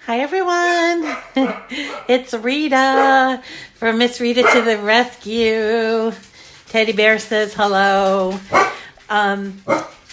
Hi everyone, it's Rita from Miss Rita to the Rescue. Teddy Bear says hello.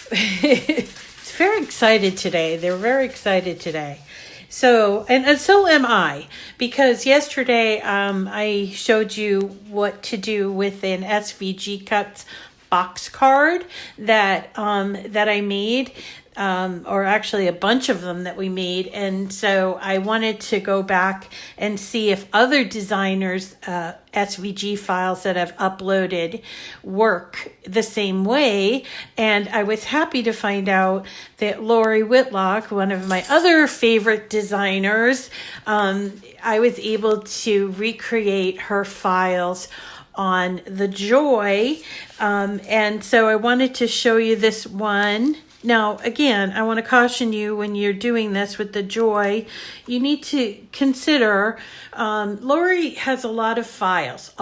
It's very excited today. They're very excited today. So, and so am I, because yesterday I showed you what to do with an SVG Cuts box card that I made. Or actually a bunch of them that we made. And so I wanted to go back and see if other designers' SVG files that I've uploaded work the same way. And I was happy to find out that Lori Whitlock, one of my other favorite designers, I was able to recreate her files on the Joy. And so I wanted to show you this one. Now, again, I want to caution you when you're doing this with the Joy, you need to consider, Lori has a lot of files.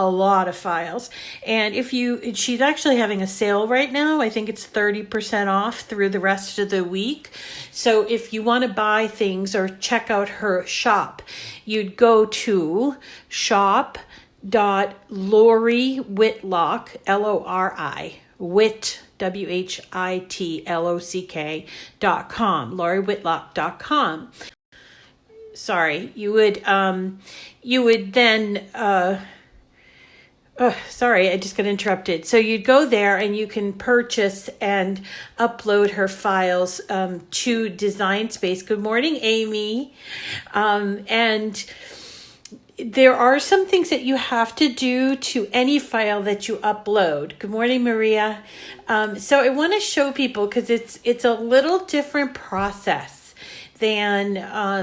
And she's actually having a sale right now. I think it's 30% off through the rest of the week. So if you want to buy things or check out her shop, you'd go to shop.Lori Whitlock, Lori, WHITLOCK.com, LoriWhitlock.com. Sorry, you would then, sorry, I just got interrupted. So you'd go there and you can purchase and upload her files to Design Space. Good morning, Amy. And there are some things that you have to do to any file that you upload. Good morning, Maria. So I want to show people because it's a little different process than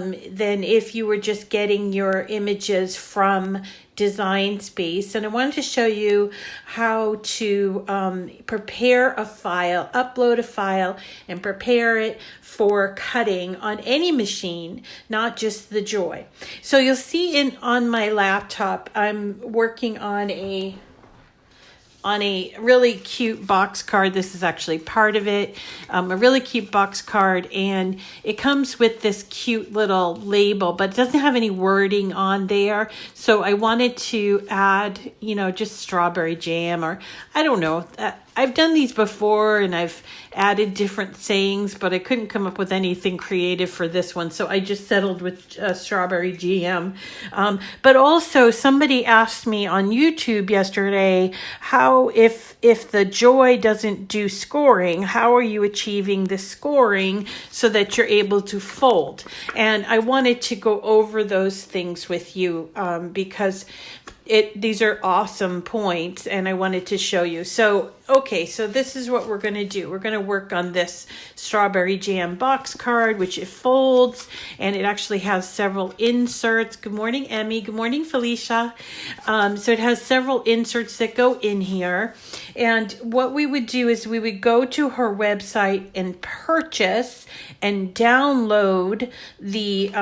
if you were just getting your images from Design Space. And I wanted to show you how to prepare a file, upload a file, and prepare it for cutting on any machine, not just the Joy. So you'll see on my laptop, I'm working on a really cute box card. This is actually part of it, a really cute box card, and it comes with this cute little label, but it doesn't have any wording on there. So I wanted to add, just strawberry jam, or I don't know. I've done these before and I've added different sayings, but I couldn't come up with anything creative for this one. So I just settled with strawberry jam. But also somebody asked me on YouTube yesterday, how, if the Joy doesn't do scoring, how are you achieving the scoring so that you're able to fold? And I wanted to go over those things with you because these are awesome points and I wanted to show you. So, okay, so this is what we're going to do. We're going to work on this strawberry jam box card, which it folds, and it actually has several inserts. Good morning, Emmy. Good morning, Felicia. So it has several inserts that go in here. And what we would do is we would go to her website and purchase and download the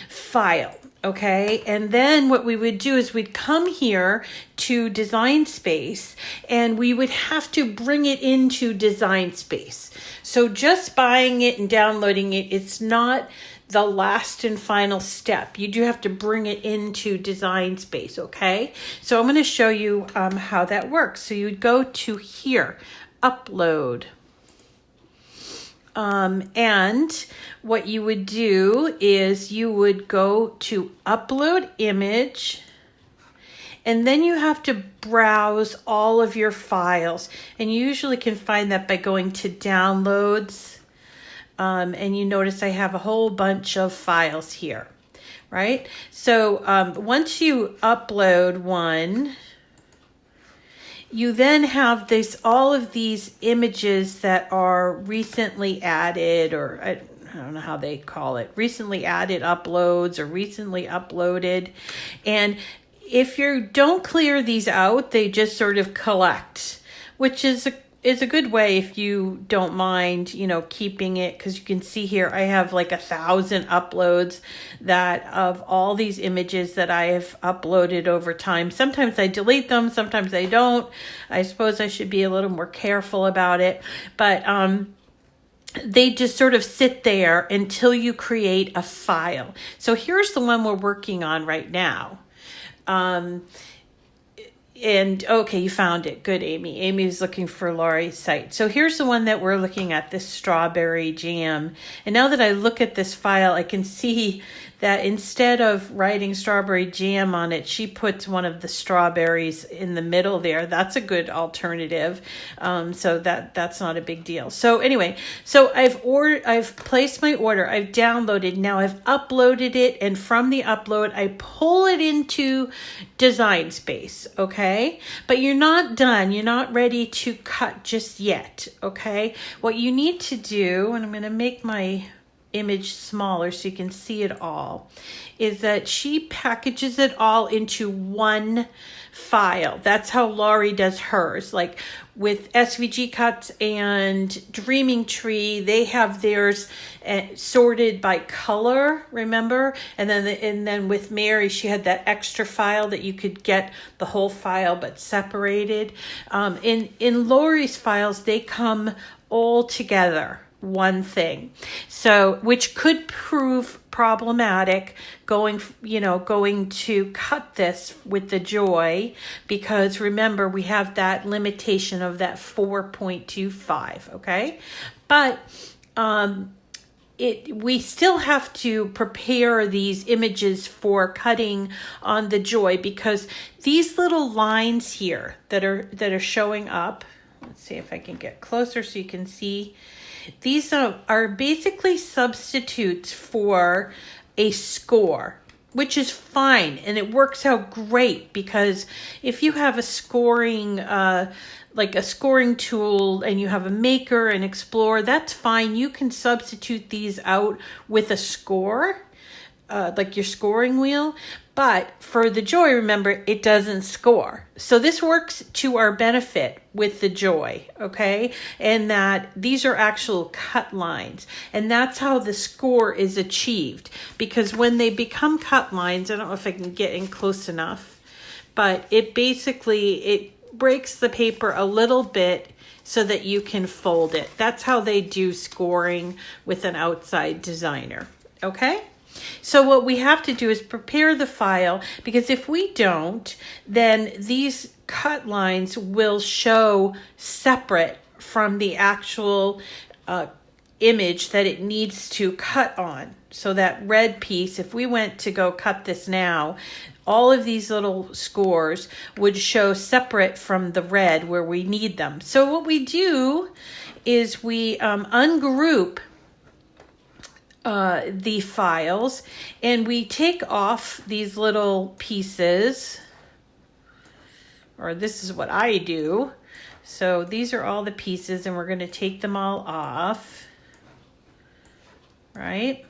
file. Okay, and then what we would do is we'd come here to Design Space and we would have to bring it into Design Space. So just buying it and downloading it, it's not the last and final step. You do have to bring it into Design Space, okay? So I'm going to show you how that works. So you'd go to here, upload. And what you would do is you would go to upload image, and then you have to browse all of your files. And you usually can find that by going to downloads. And you notice I have a whole bunch of files here, right? So once you upload one, you then have all of these images that are recently added, or I don't know how they call it, recently added uploads or recently uploaded. And if you don't clear these out, they just sort of collect, which is a good way if you don't mind, keeping it, because you can see here I have like 1,000 uploads of all these images that I have uploaded over time. Sometimes I delete them, sometimes I don't. I suppose I should be a little more careful about it. But they just sort of sit there until you create a file. So here's the one we're working on right now. And okay, you found it. Good, Amy. Amy's looking for Laurie's site. So here's the one that we're looking at, this strawberry jam. And now that I look at this file, I can see that instead of writing strawberry jam on it, she puts one of the strawberries in the middle there. That's a good alternative. So that's not a big deal. So anyway, so I've placed my order. I've downloaded. Now I've uploaded it, and from the upload, I pull it into Design Space. Okay, but you're not done. You're not ready to cut just yet. Okay, what you need to do, and I'm going to make my image smaller so you can see it all, is that she packages it all into one file. That's how Laurie does hers. Like with SVG Cuts and Dreaming Tree, they have theirs sorted by color, remember? And then with Mary, she had that extra file that you could get the whole file but separated. In Laurie's files, they come all together, one thing. So, which could prove problematic going to cut this with the Joy, because remember, we have that limitation of that 4.25, okay? But we still have to prepare these images for cutting on the Joy, because these little lines here that are showing up, let's see if I can get closer so you can see. These are basically substitutes for a score, which is fine. And it works out great, because if you have a scoring, like a scoring tool, and you have a Maker and Explorer, that's fine. You can substitute these out with a score, like your scoring wheel. But for the Joy, remember, it doesn't score. So this works to our benefit with the Joy, okay? And that these are actual cut lines. And that's how the score is achieved. Because when they become cut lines, I don't know if I can get in close enough, but it breaks the paper a little bit so that you can fold it. That's how they do scoring with an outside designer, okay? So what we have to do is prepare the file, because if we don't, then these cut lines will show separate from the actual image that it needs to cut on. So that red piece, if we went to go cut this now, all of these little scores would show separate from the red where we need them. So what we do is we ungroup the files, and we take off these little pieces, or this is what I do. So these are all the pieces, and we're going to take them all off, right?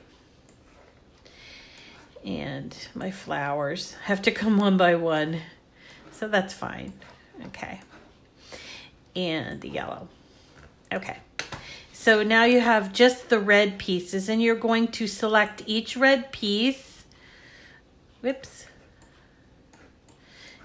And my flowers have to come one by one, so that's fine. Okay. And the yellow. Okay. So now you have just the red pieces, and you're going to select each red piece. Whoops.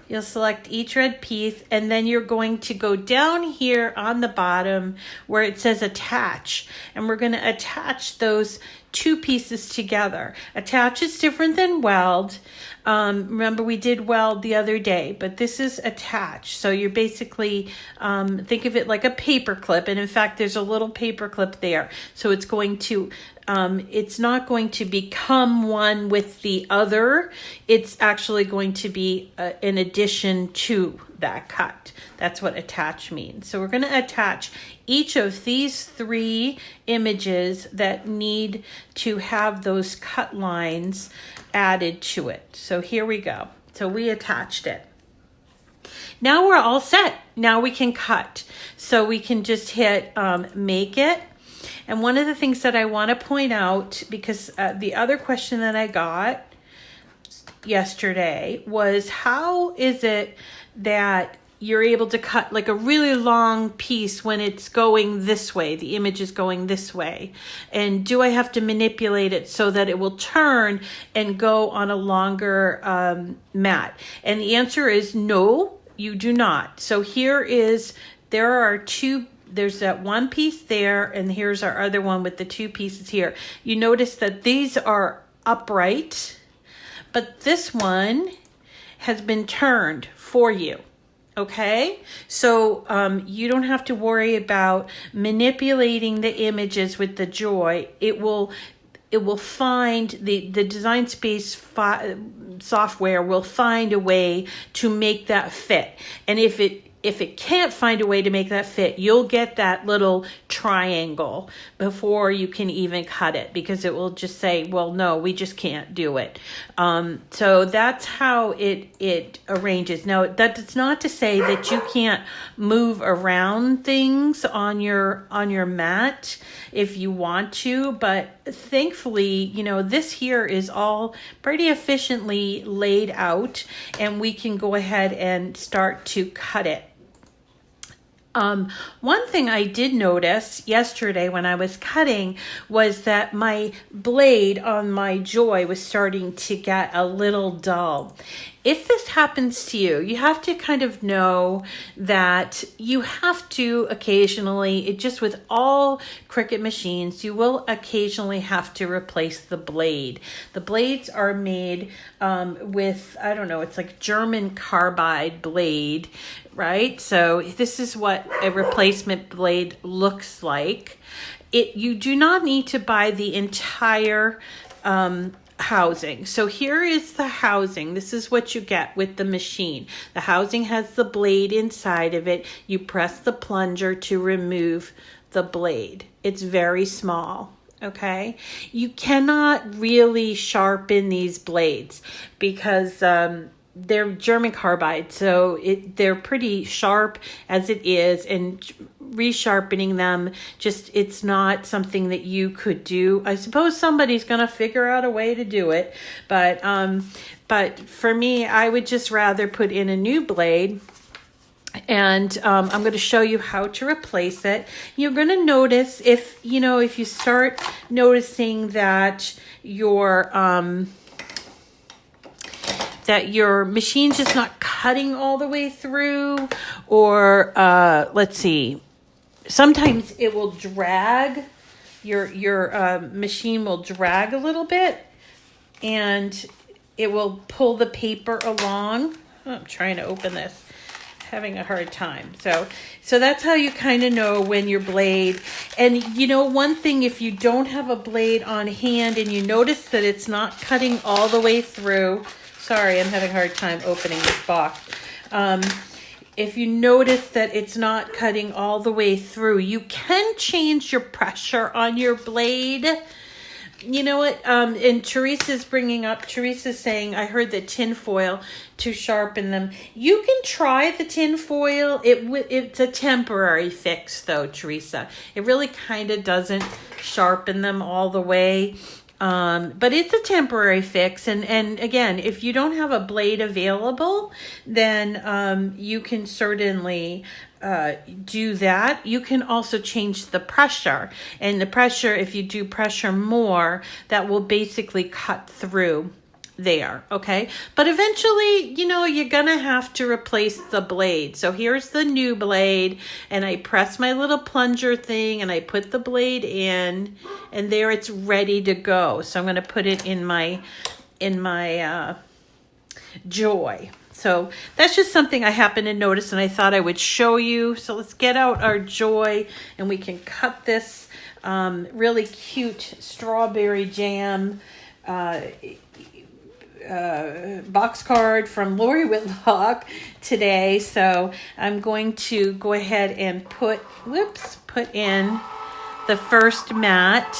You'll select each red piece, and then you're going to go down here on the bottom where it says attach, and we're going to attach those two pieces together. Attach is different than weld. Remember, we did weld the other day, but this is attach. So you're basically, think of it like a paper clip. And in fact, there's a little paper clip there. So it's going to, it's not going to become one with the other. It's actually going to be in addition to that cut. That's what attach means. So we're going to attach each of these three images that need to have those cut lines added to it. So here we go. So we attached it. Now we're all set. Now we can cut. So we can just hit make it. And one of the things that I want to point out, because the other question that I got yesterday was, how is it that you're able to cut like a really long piece when it's going this way, the image is going this way? And do I have to manipulate it so that it will turn and go on a longer mat? And the answer is no, you do not. So there are two there's that one piece there, and here's our other one with the two pieces here. You notice that these are upright, but this one has been turned for you. Okay, so you don't have to worry about manipulating the images with the Joy. It will find the Design Space software will find a way to make that fit. And if it can't find a way to make that fit, you'll get that little triangle before you can even cut it, because it will just say, well, no, we just can't do it. So that's how it arranges. Now, that's not to say that you can't move around things on your mat if you want to, but thankfully, this here is all pretty efficiently laid out, and we can go ahead and start to cut it. One thing I did notice yesterday when I was cutting was that my blade on my Joy was starting to get a little dull. If this happens to you, you have to kind of know that you have to occasionally, just with all Cricut machines, you will occasionally have to replace the blade. The blades are made with, I don't know, it's like German carbide blade, right? So this is what a replacement blade looks like. You do not need to buy the entire housing. So here is the housing. This is what you get with the machine. The housing has the blade inside of it. You press the plunger to remove the blade. It's very small. Okay, you cannot really sharpen these blades because they're German carbide, so they're pretty sharp as it is, and resharpening them, it's not something that you could do. I suppose somebody's going to figure out a way to do it, but for me, I would just rather put in a new blade. And I'm going to show you how to replace it. You're going to notice if you start noticing that your machine's just not cutting all the way through, or let's see, sometimes it will drag, your machine will drag a little bit, and it will pull the paper along. I'm trying to open this, having a hard time. So that's how you kind of know when your blade, and one thing, if you don't have a blade on hand and you notice that it's not cutting all the way through, sorry, I'm having a hard time opening this box. If you notice that it's not cutting all the way through, you can change your pressure on your blade. You know what? And Teresa's saying, I heard that tin foil to sharpen them. You can try the tin foil. It's a temporary fix, though, Teresa. It really kind of doesn't sharpen them all the way. But it's a temporary fix. And again, if you don't have a blade available, then you can certainly do that. You can also change the pressure. And the pressure, if you do pressure more, that will basically cut through there, okay? But eventually, you're gonna have to replace the blade. So here's the new blade, and I press my little plunger thing, and I put the blade in, and there it's ready to go. So I'm gonna put it in my Joy. So that's just something I happened to notice, and I thought I would show you. So let's get out our Joy, and we can cut this really cute strawberry jam box card from Lori Whitlock today. So I'm going to go ahead and put in the first mat.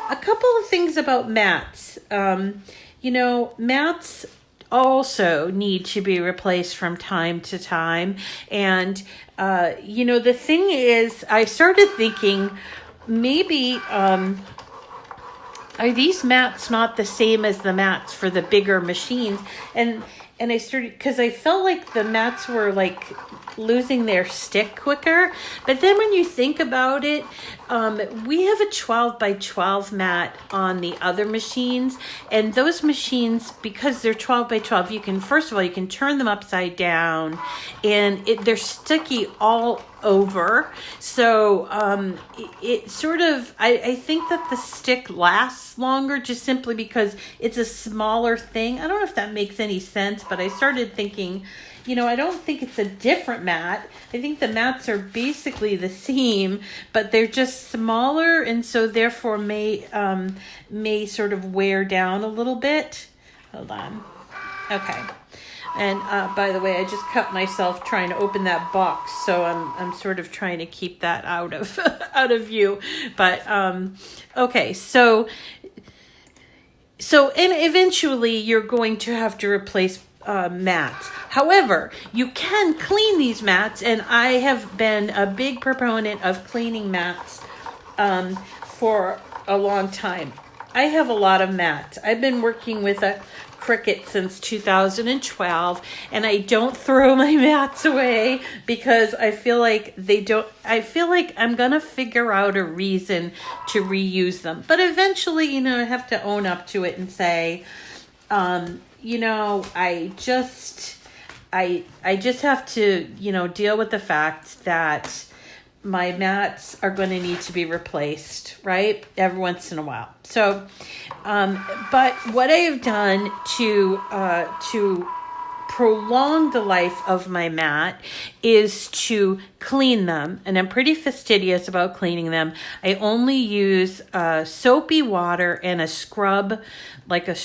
A couple of things about mats. Mats also need to be replaced from time to time. And, the thing is, I started thinking maybe, are these mats not the same as the mats for the bigger machines? And I started, because I felt like the mats were like losing their stick quicker. But then when you think about it, we have a 12 by 12 mat on the other machines. And those machines, because they're 12 by 12, you can turn them upside down, and they're sticky all over. So it sort of, I think that the stick lasts longer just simply because it's a smaller thing. I don't know if that makes any sense, but I started thinking, I don't think it's a different mat. I think the mats are basically the same, but they're just smaller, and so therefore may sort of wear down a little bit. Hold on. Okay. And by the way, I just cut myself trying to open that box, so I'm sort of trying to keep that out of out of view. But okay, so and eventually you're going to have to replace mats. However, you can clean these mats, and I have been a big proponent of cleaning mats for a long time. I have a lot of mats. I've been working with a Cricut since 2012, and I don't throw my mats away because I feel like I'm gonna figure out a reason to reuse them. But eventually, I have to own up to it and say, I just have to, deal with the fact that my mats are going to need to be replaced, right? Every once in a while. So, but what I have done to prolong the life of my mat is to clean them, and I'm pretty fastidious about cleaning them. I only use soapy water and a scrub, like a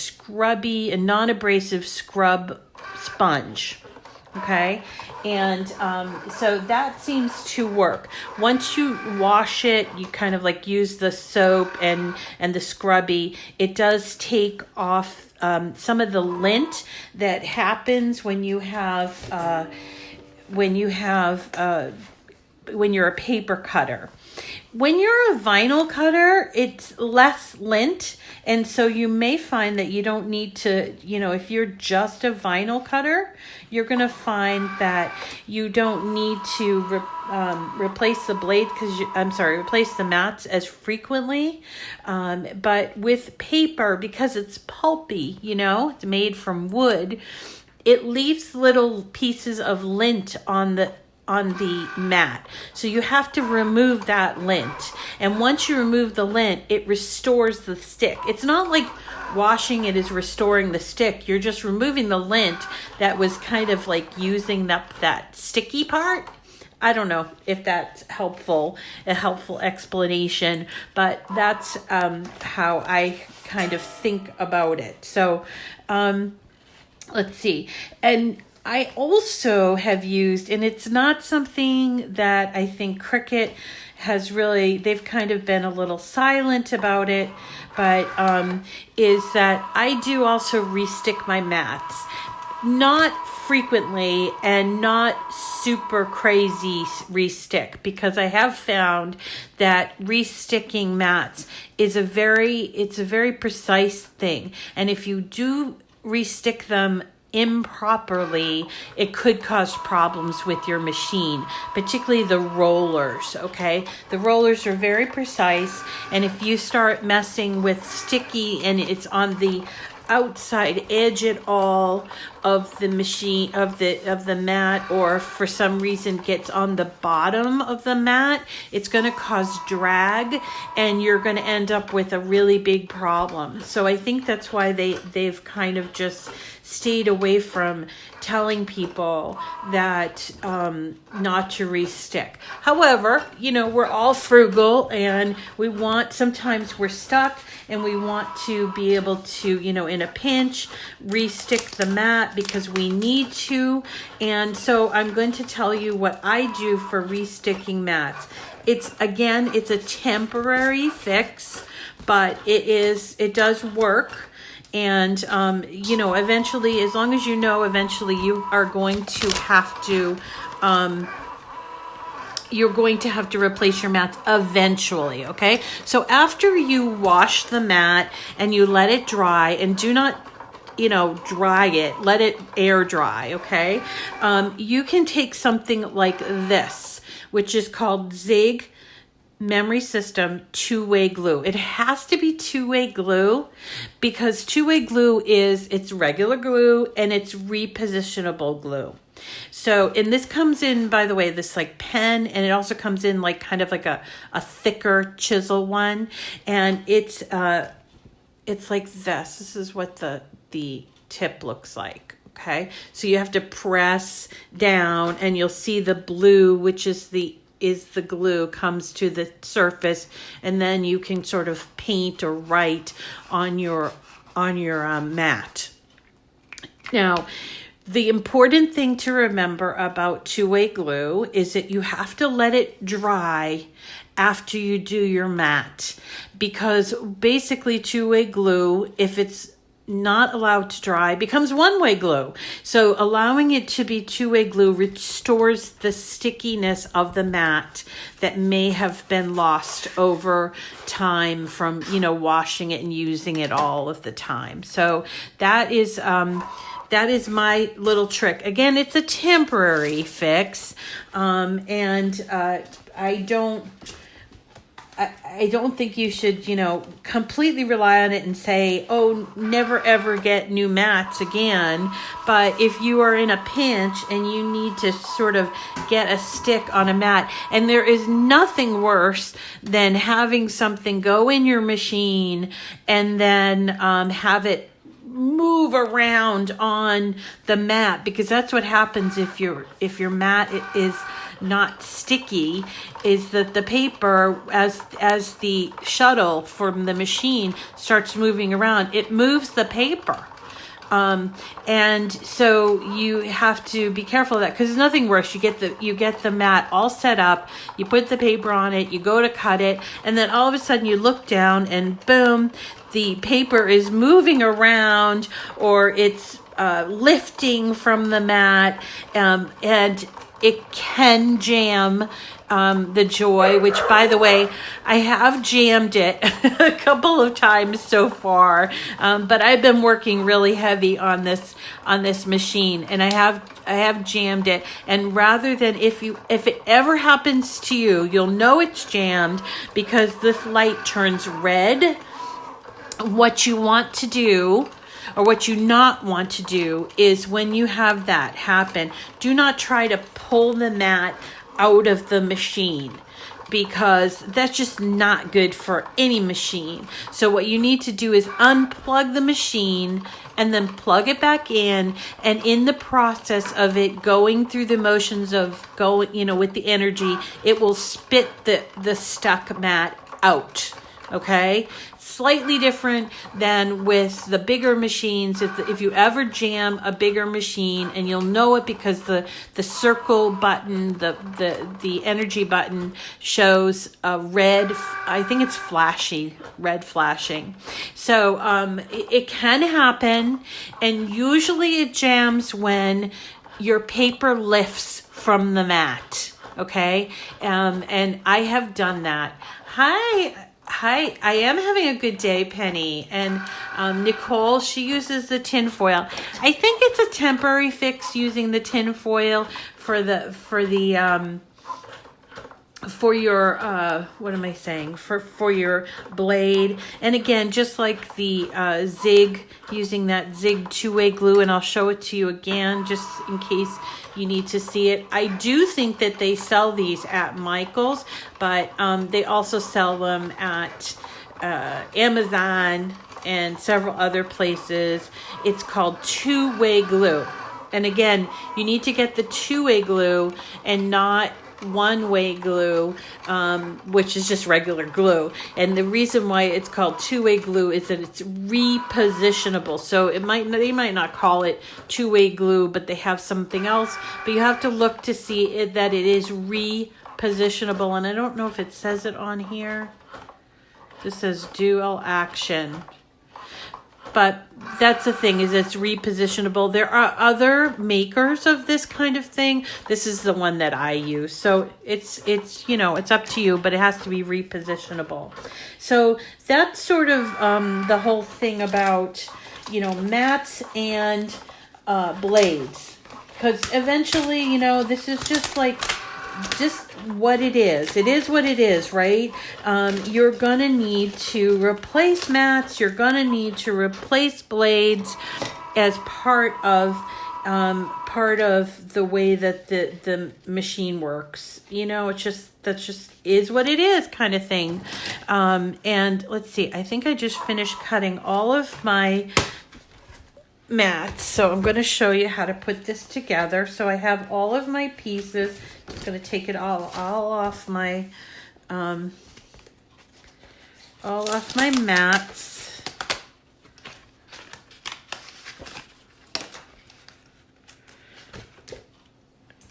non-abrasive scrub sponge. Okay, and so that seems to work. Once you wash it, you kind of like use the soap and the scrubby. It does take off some of the lint that happens when you're a paper cutter. When you're a vinyl cutter, it's less lint, and so you may find that you don't need to, if you're just a vinyl cutter, you're going to find that you don't need to replace the blade replace the mats as frequently. But with paper, because it's pulpy, it's made from wood, it leaves little pieces of lint on the mat. So you have to remove that lint. And once you remove the lint, it restores the stick. It's not like washing it is restoring the stick. You're just removing the lint that was kind of like using that sticky part. I don't know if that's a helpful explanation, but that's how I kind of think about it. So let's see. And I also have used, and it's not something that I think Cricut has really, they've kind of been a little silent about it, but is that I do also restick my mats. Not frequently and not super crazy restick, because I have found that resticking mats is a very precise thing. And if you do restick them improperly, it could cause problems with your machine, particularly the rollers. Okay, the rollers are very precise, and if you start messing with sticky and it's on the outside edge at all of the machine of the mat, or for some reason gets on the bottom of the mat, it's going to cause drag, and you're going to end up with a really big problem. So I think that's why they've kind of just stayed away from telling people that not to restick. However, we're all frugal, and sometimes we're stuck, and we want to be able to, in a pinch, restick the mat because we need to. And so I'm going to tell you what I do for resticking mats. It's a temporary fix, but it does work. And, eventually, as long as eventually you are going to have to, you're going to have to replace your mats eventually, okay? So after you wash the mat and you let it dry, and do not, dry it, let it air dry, okay? You can take something like this, which is called Zig memory system two-way glue. It has to be two-way glue because two-way glue it's regular glue and it's repositionable glue. So, and this comes in, by the way, this like pen, and it also comes in like kind of like a thicker chisel one, and it's like this. This is what the tip looks like. Okay, so you have to press down, and you'll see the blue, which is the glue, comes to the surface, and then you can sort of paint or write on your mat. Now, the important thing to remember about two-way glue is that you have to let it dry after you do your mat, because basically two-way glue, if it's not allowed to dry, becomes one-way glue. So allowing it to be two-way glue restores the stickiness of the mat that may have been lost over time from, washing it and using it all of the time. So that is my little trick. Again, it's a temporary fix, and I don't think you should, completely rely on it and say, oh, never ever get new mats again. But if you are in a pinch and you need to sort of get a stick on a mat, and there is nothing worse than having something go in your machine and then have it move around on the mat, because that's what happens if your mat is not sticky, is that the paper, as the shuttle from the machine starts moving around, it moves the paper. And so you have to be careful of that, because there's nothing worse. You get the mat all set up, you put the paper on it, you go to cut it, and then all of a sudden you look down and boom, the paper is moving around, or it's lifting from the mat, and it can jam the Joy, which, by the way, I have jammed it a couple of times so far, but I've been working really heavy on this machine, and I have jammed it. And rather than if it ever happens to you, you'll know it's jammed because this light turns red. What you want to do, or what you not want to do, is when you have that happen, do not try to pull the mat out of the machine, because that's just not good for any machine. So what you need to do is unplug the machine and then plug it back in, and in the process of it going through the motions of going, with the energy, it will spit the stuck mat out. Okay? Slightly different than with the bigger machines. If you ever jam a bigger machine, and you'll know it because the circle button, the energy button shows a red, I think it's red flashing. So it can happen, and usually it jams when your paper lifts from the mat. Okay, and I have done that. Hi, I am having a good day, Penny. And Nicole, she uses the tin foil. I think it's a temporary fix using the tin foil for your what am I saying? For your blade. And again, just like the Zig, using that Zig two-way glue, and I'll show it to you again just in case you need to see it. I do think that they sell these at Michael's, but they also sell them at Amazon and several other places. It's called two-way glue. And again, you need to get the two-way glue and not one-way glue, which is just regular glue. And the reason why it's called two-way glue is that it's repositionable. So they might not call it two-way glue, but they have something else. But you have to look to see that it is repositionable. And I don't know if it says it on here. This says dual action. But that's the thing, is it's repositionable. There are other makers of this kind of thing. This is the one that I use. So it's up to you, but it has to be repositionable. So that's sort of the whole thing about, mats and blades. Because eventually, this is just like just what it is. It is what it is, right? You're gonna need to replace mats. You're gonna need to replace blades as part of the way that the machine works. You know, that's just is what it is kind of thing. And let's see, I think I just finished cutting all of my mats, so I'm going to show you how to put this together. So I have all of my pieces. I'm going to take it all off my mats.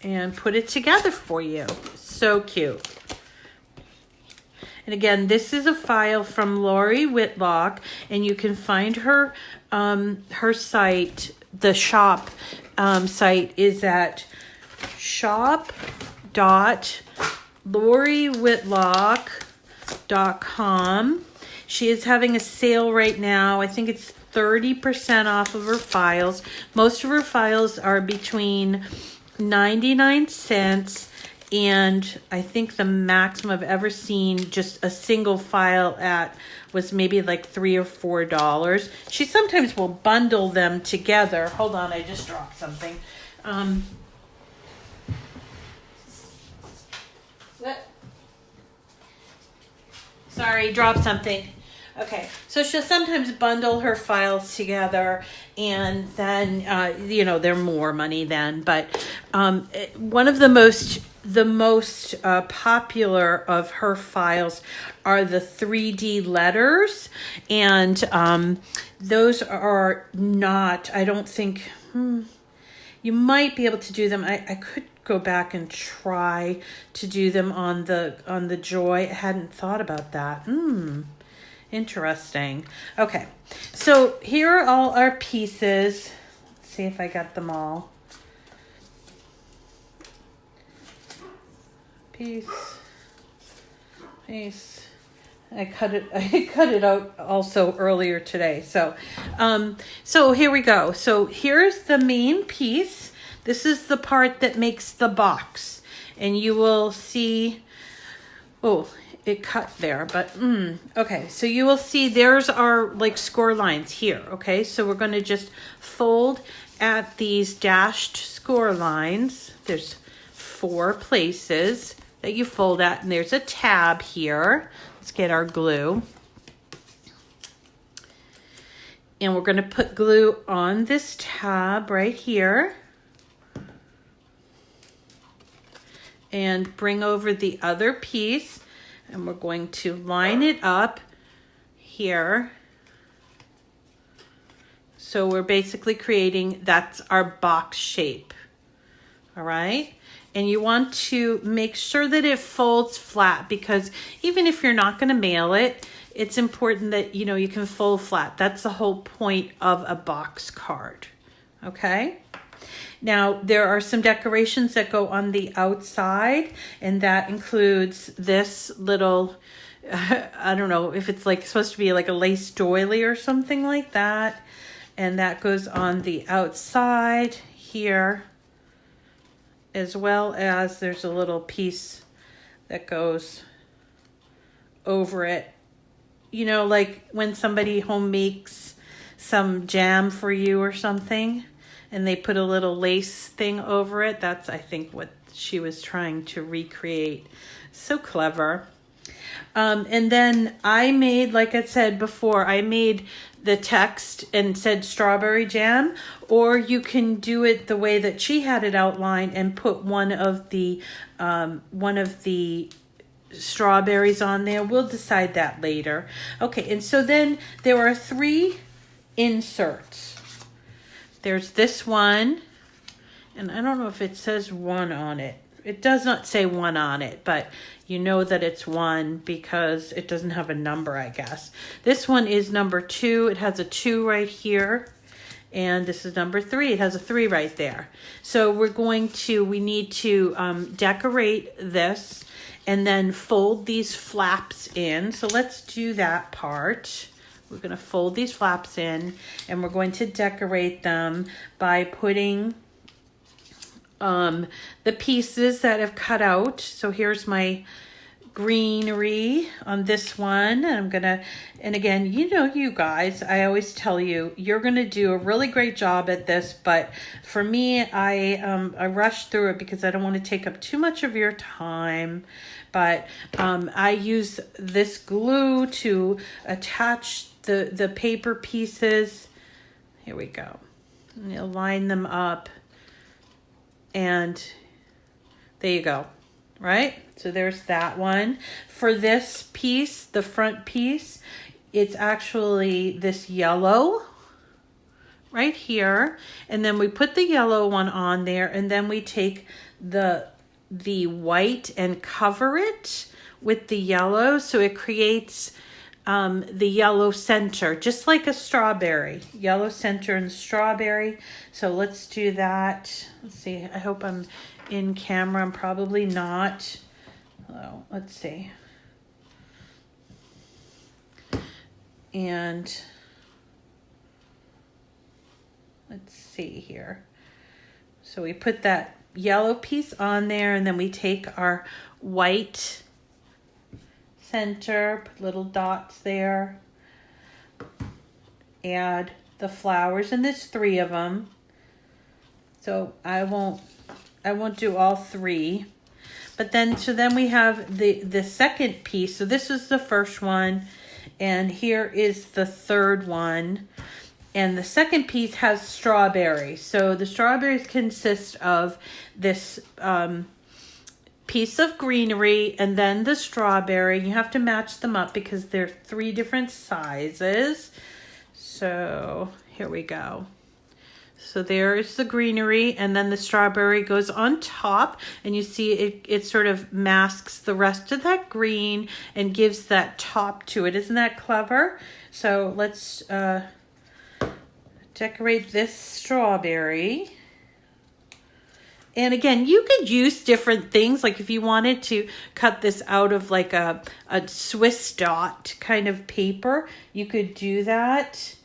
And put it together for you. So cute. And again, this is a file from Lori Whitlock, and you can find her site. The shop site is at shop.loriwhitlock.com. She is having a sale right now. I think it's 30% off of her files. Most of her files are between 99 cents and I think the maximum I've ever seen just a single file at was maybe like $3 or $4. She sometimes will bundle them together. Hold on, I just dropped something. Sorry, dropped something. Okay, so she'll sometimes bundle her files together, and then they're more money then. But one of the most popular of her files are the 3D letters, and those are not. I don't think you might be able to do them. I could go back and try to do them on the Joy. I hadn't thought about that. Interesting. Okay, so here are all our pieces. Let's see if I got them all. Piece. I cut it out also earlier today. So here we go. So here's the main piece. This is the part that makes the box, and you will see. Oh, it cut there, but okay, so you will see there's our like score lines here. Okay, so we're going to just fold at these dashed score lines. There's 4 places that you fold at, and there's a tab here. Let's get our glue, and we're going to put glue on this tab right here and bring over the other piece. And we're going to line it up here. So we're basically creating, that's our box shape. All right. And you want to make sure that it folds flat, because even if you're not going to mail it, it's important that, you can fold flat. That's the whole point of a box card. Okay. Now, there are some decorations that go on the outside, and that includes this little, I don't know if it's like supposed to be like a lace doily or something like that. And that goes on the outside here, as well as there's a little piece that goes over it. Like when somebody home makes some jam for you or something, and they put a little lace thing over it. That's, I think, what she was trying to recreate. So clever. And then I made, like I said before, I made the text and said strawberry jam, or you can do it the way that she had it outlined and put one of the strawberries on there. We'll decide that later. Okay, and so then there are 3 inserts. There's this one, and I don't know if it says 1 on it. It does not say 1 on it, but you know that it's 1 because it doesn't have a number, I guess. This one is number 2. It has a 2 right here. And this is number 3. It has a 3 right there. So we need to decorate this and then fold these flaps in. So let's do that part. We're going to fold these flaps in, and we're going to decorate them by putting the pieces that I've cut out. So here's my greenery on this one. I'm gonna, and again, you know, you guys, I always tell you, you're gonna do a really great job at this, but for me, I rushed through it because I don't want to take up too much of your time. But I use this glue to attach the paper pieces. Here we go. And you'll line them up, and there you go. Right? So there's that one. For this piece, the front piece, it's actually this yellow right here. And then we put the yellow one on there, and then we take the white and cover it with the yellow. So it creates the yellow center, just like a strawberry. Yellow center and strawberry. So let's do that. Let's see. I hope I'm in camera. I'm probably not. Oh, let's see. And let's see here. So we put that yellow piece on there, and then we take our white center, put little dots there, add the flowers, and there's 3 of them. So I won't do all 3. But then, so then we have the second piece. So this is the first one, and here is the third one. And the second piece has strawberries. So the strawberries consist of this piece of greenery and then the strawberry. You have to match them up because they're 3 different sizes. So here we go. So there's the greenery, and then the strawberry goes on top, and you see it sort of masks the rest of that green and gives that top to it. Isn't that clever? So let's decorate this strawberry. And again, you could use different things. Like if you wanted to cut this out of like a Swiss dot kind of paper, you could do that.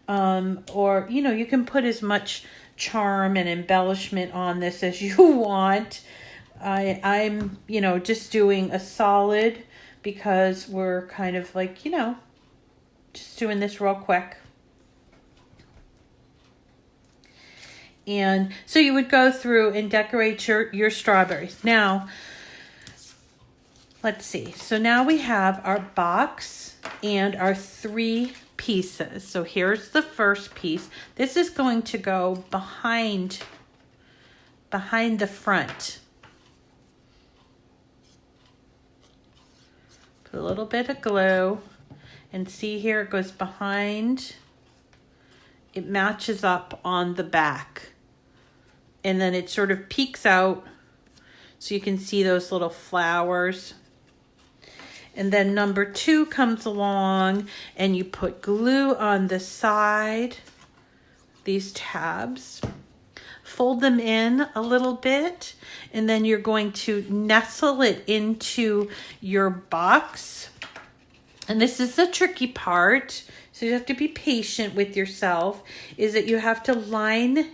Or, you know, you can put as much charm and embellishment on this as you want. I'm, you know, just doing a solid because we're kind of like, you know, just doing this real quick. And so you would go through and decorate your strawberries. Now, let's see. So now we have our box and our 3 pieces. So here's the first piece. This is going to go behind the front. Put a little bit of glue, and see here it goes behind. It matches up on the back, and then it sort of peeks out so you can see those little flowers. And then number 2 comes along, and you put glue on the side, these tabs, fold them in a little bit, and then you're going to nestle it into your box. And this is the tricky part, so you have to be patient with yourself, is that you have to line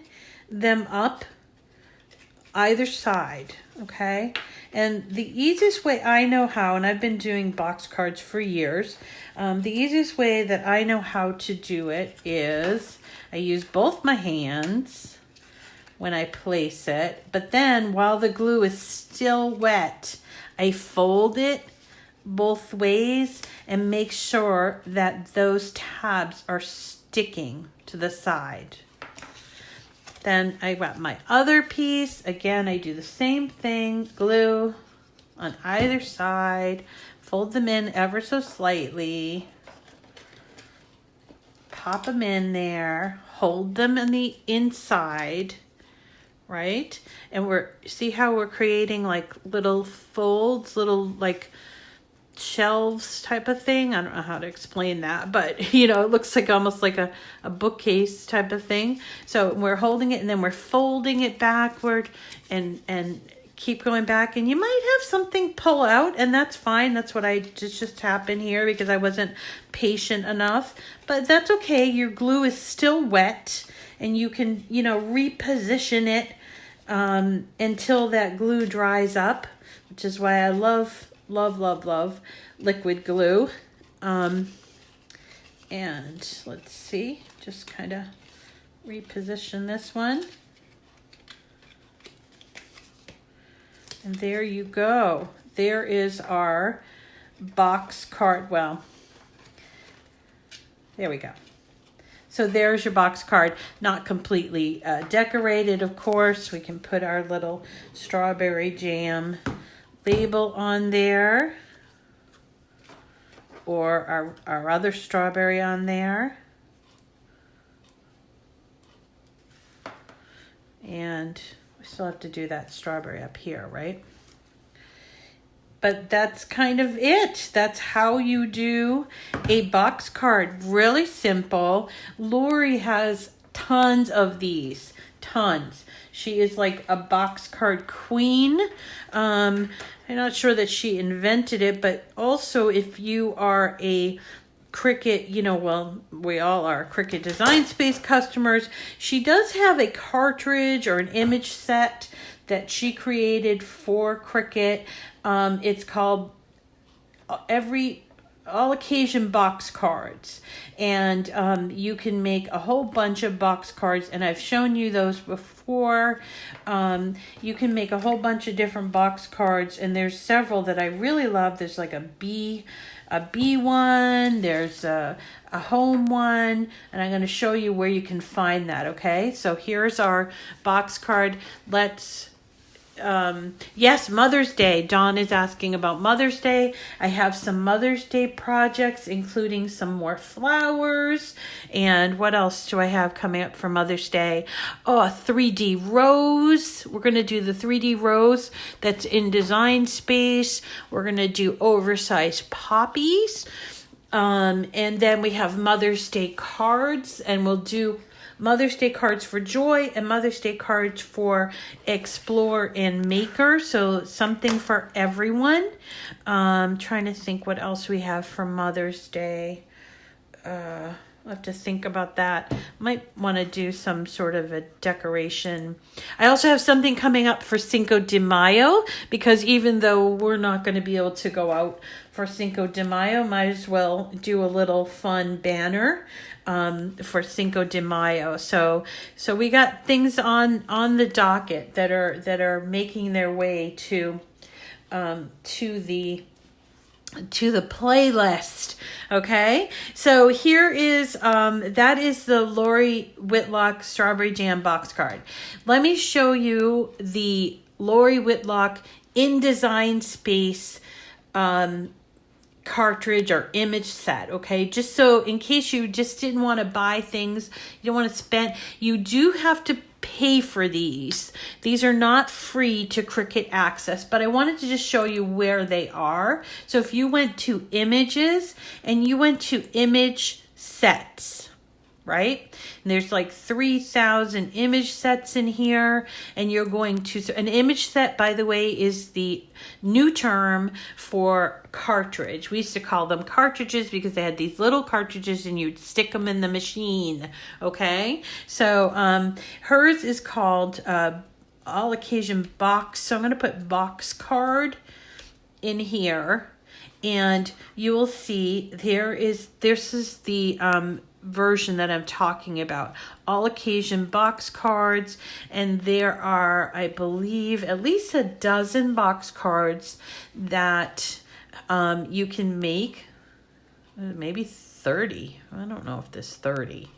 them up either side, okay? And the easiest way I know how, and I've been doing box cards for years, the easiest way that I know how to do it is I use both my hands when I place it, but then while the glue is still wet, I fold it both ways and make sure that those tabs are sticking to the side. Then I got my other piece. Again, I do the same thing. Glue on either side. Fold them in ever so slightly. Pop them in there. Hold them on the inside, right? And see how we're creating like little folds, little like shelves type of thing. I don't know how to explain that, but you know, it looks like almost like a bookcase type of thing. So we're holding it, and then we're folding it backward and keep going back, and you might have something pull out, and that's fine. That's what I just happened here because I wasn't patient enough, but that's okay. Your glue is still wet, and you can, you know, reposition it until that glue dries up, which is why I love liquid glue. And let's see, just kind of reposition this one. And there you go. There is our box card. Well, there we go. So there's your box card, not completely decorated, of course. We can put our little strawberry jam label on there, or our other strawberry on there. And we still have to do that strawberry up here, right? But that's kind of it. That's how you do a box card. Really simple. Lori has tons of these. Tons. She is like a box card queen. I'm not sure that she invented it, but also if you are a Cricut, well, we all are Cricut Design Space customers. She does have a cartridge or an image set that she created for Cricut. It's called All Occasion Box Cards. And you can make a whole bunch of box cards, and I've shown you those before. You can make a whole bunch of different box cards, and there's several that I really love. There's like a bee one, there's a home one, and I'm going to show you where you can find that, okay? So here's our box card. Yes, Mother's Day. Dawn is asking about Mother's Day. I have some Mother's Day projects, including some more flowers. And what else do I have coming up for Mother's Day? Oh, a 3D rose. We're going to do the 3D rose that's in Design Space. We're going to do oversized poppies. And then we have Mother's Day cards, and we'll do Mother's Day cards for Joy and Mother's Day cards for Explore and Maker. So something for everyone. Trying to think what else we have for Mother's Day. I'll have to think about that. Might want to do some sort of a decoration. I also have something coming up for Cinco de Mayo, because even though we're not going to be able to go out for Cinco de Mayo, might as well do a little fun banner for Cinco de Mayo. So we got things on the docket that are making their way to the playlist. Okay, so here is that is the Lori Whitlock Strawberry Jam box card. Let me show you the Lori Whitlock in Design Space cartridge or image set. Okay, just so in case you just didn't want to buy things, you don't want to spend, you do have to pay for these. These are not free to Cricut access, but I wanted to just show you where they are. So if you went to images and you went to image sets, right? And there's like 3,000 image sets in here, and you're going to, an image set, by the way, is the new term for cartridge. We used to call them cartridges because they had these little cartridges and you'd stick them in the machine. Okay, so hers is called All Occasion Box. So I'm going to put box card in here, and you will see this is the version that I'm talking about. All Occasion box cards, and there are, I believe, at least a dozen box cards that you can make. Maybe 30. I don't know if there's 30.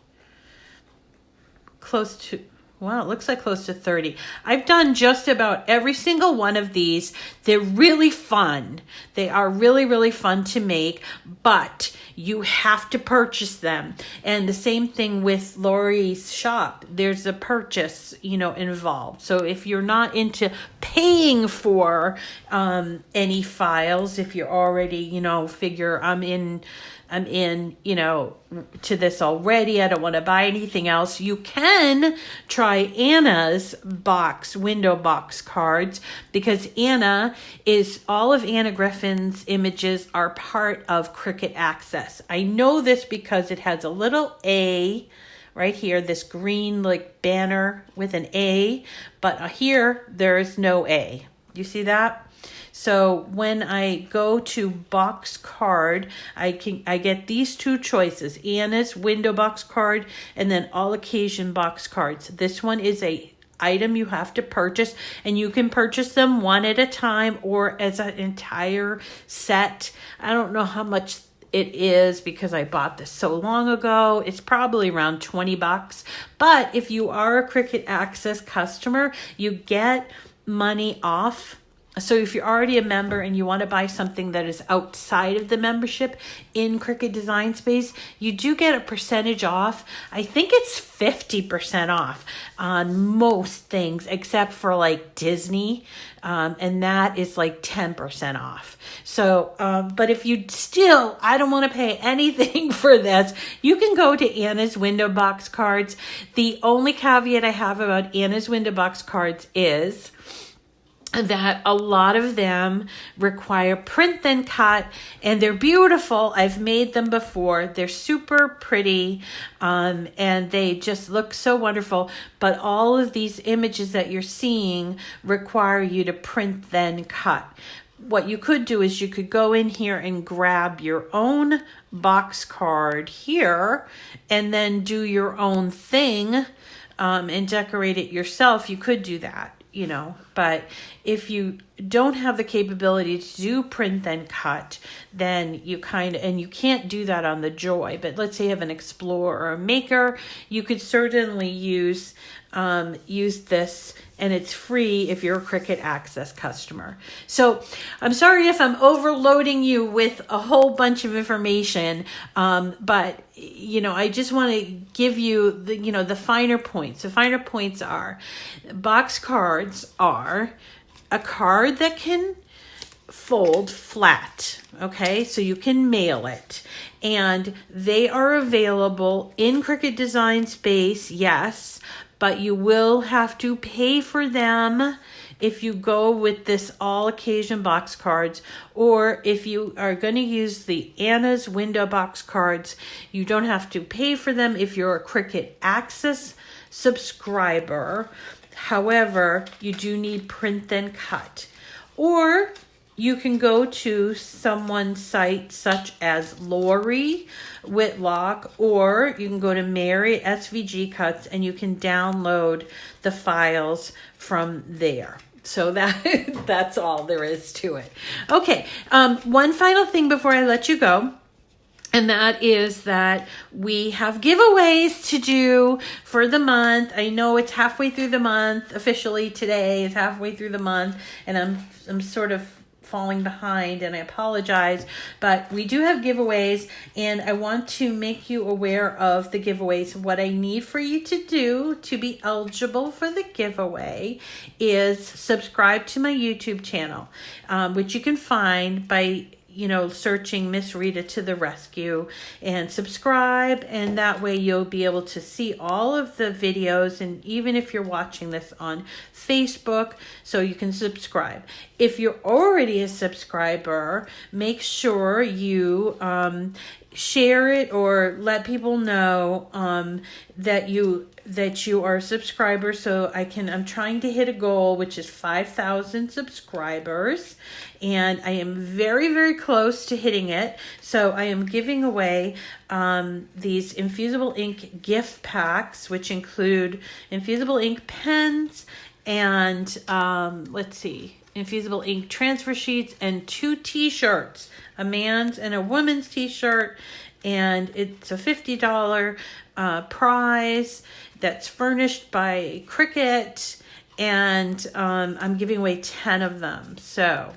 Close to, well, it looks like close to 30. I've done just about every single one of these. They're really fun. They are really, really fun to make, but you have to purchase them. And the same thing with Lori's shop. There's a purchase, involved. So if you're not into paying for any files, if you're already, figure I'm in, to this already, I don't want to buy anything else, you can try Anna's window box cards, because all of Anna Griffin's images are part of Cricut Access. I know this because it has a little A right here, this green like banner with an A, but here there is no A. You see that? So when I go to box card, I get these two choices: Anna's window box card and then all occasion box cards. This one is a item you have to purchase, and you can purchase them one at a time or as an entire set. I don't know how much it is because I bought this so long ago. It's probably around $20. But if you are a Cricut Access customer, you get money off. So if you're already a member and you want to buy something that is outside of the membership in Cricut Design Space, you do get a percentage off. I think it's 50% off on most things except for like Disney. And that is like 10% off. So, but if you still, I don't want to pay anything for this, you can go to Anna's window box cards. The only caveat I have about Anna's window box cards is that a lot of them require print then cut, and they're beautiful. I've made them before. They're super pretty, and they just look so wonderful. But all of these images that you're seeing require you to print then cut. What you could do is you could go in here and grab your own box card here and then do your own thing and decorate it yourself. You could do that, you know, but if you don't have the capability to do print then cut, then you and you can't do that on the Joy, but let's say you have an Explorer or a Maker, you could certainly use this, and it's free if you're a Cricut Access customer. So I'm sorry if I'm overloading you with a whole bunch of information, but you know, I just want to give you the, you know, the finer points. The finer points are box cards are a card that can fold flat, okay, so you can mail it, and they are available in Cricut Design Space, yes, but you will have to pay for them if you go with this all occasion box cards, or if you are going to use the Anna's window box cards, you don't have to pay for them if you're a Cricut Access subscriber. However, you do need print then cut. Or you can go to someone's site such as Lori Whitlock, or you can go to Mary SVG Cuts and you can download the files from there. So that's all there is to it. Okay, one final thing before I let you go. And that is that we have giveaways to do for the month. I know it's halfway through the month. Officially today is halfway through the month, and I'm sort of falling behind, and I apologize, but we do have giveaways, and I want to make you aware of the giveaways. What I need for you to do to be eligible for the giveaway is subscribe to my YouTube channel, which you can find by searching Miss Rita to the rescue, and subscribe, and that way you'll be able to see all of the videos, and even if you're watching this on Facebook, so you can subscribe. If you're already a subscriber, make sure you share it or let people know that you are a subscriber, so I'm trying to hit a goal, which is 5,000 subscribers, and I am very, very close to hitting it. So I am giving away these infusible ink gift packs, which include infusible ink pens and infusible ink transfer sheets and 2 t-shirts, a man's and a woman's t-shirt, and it's a $50 prize that's furnished by Cricut, and I'm giving away 10 of them. So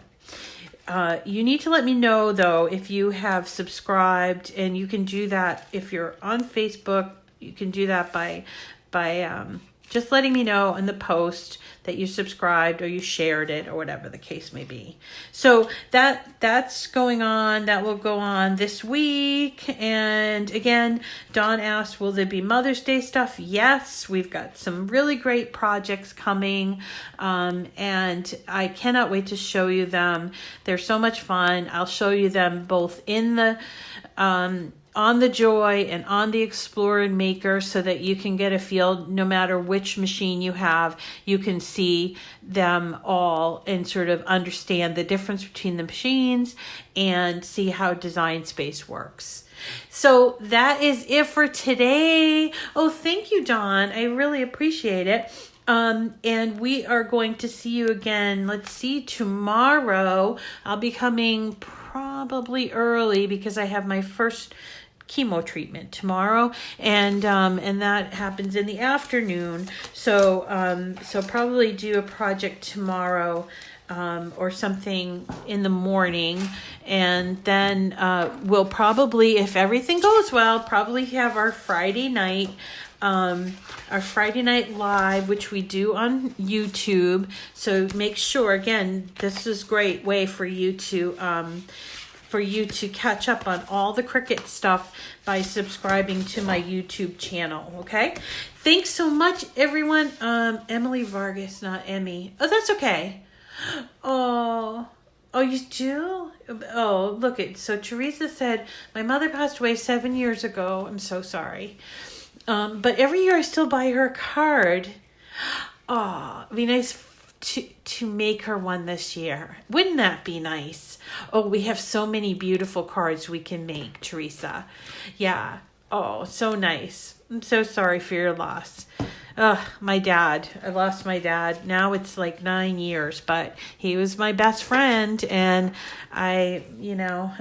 you need to let me know, though, if you have subscribed, and you can do that if you're on Facebook. You can do that by just letting me know in the post that you subscribed or you shared it or whatever the case may be. So that's going on. That will go on this week. And again, Dawn asked, will there be Mother's Day stuff? Yes, we've got some really great projects coming. And I cannot wait to show you them. They're so much fun. I'll show you them both in the on the Joy and on the Explorer and Maker so that you can get a feel no matter which machine you have. You can see them all and sort of understand the difference between the machines and see how Design Space works. So that is it for today. Oh, thank you, Dawn. I really appreciate it. And we are going to see you again. Let's see, tomorrow. I'll be coming probably early because I have my first chemo treatment tomorrow, and that happens in the afternoon. So probably do a project tomorrow, or something in the morning, and then we'll probably, if everything goes well, probably have our Friday night live, which we do on YouTube. So make sure, again, this is a great way for you to catch up on all the Cricut stuff by subscribing to my YouTube channel. Okay, thanks so much, everyone. Emily Vargas, not Emmy. Oh, that's okay. Oh, you do? Oh, look it. So Teresa said, my mother passed away 7 years ago. I'm so sorry. But every year I still buy her a card. Oh, it'd be nice to make her one this year. Wouldn't that be nice? Oh, we have so many beautiful cards we can make, Teresa. Yeah. Oh, so nice. I'm so sorry for your loss. My dad. I lost my dad. Now it's like 9 years, but he was my best friend, and I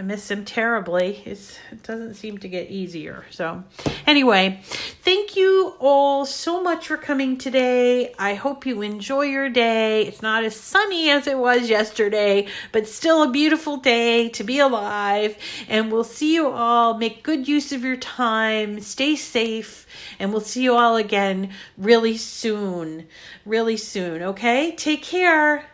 miss him terribly. It doesn't seem to get easier. So anyway, thank you all so much for coming today. I hope you enjoy your day. It's not as sunny as it was yesterday, but still a beautiful day to be alive. And we'll see you all. Make good use of your time. Stay safe. And we'll see you all again really soon. Okay? Take care.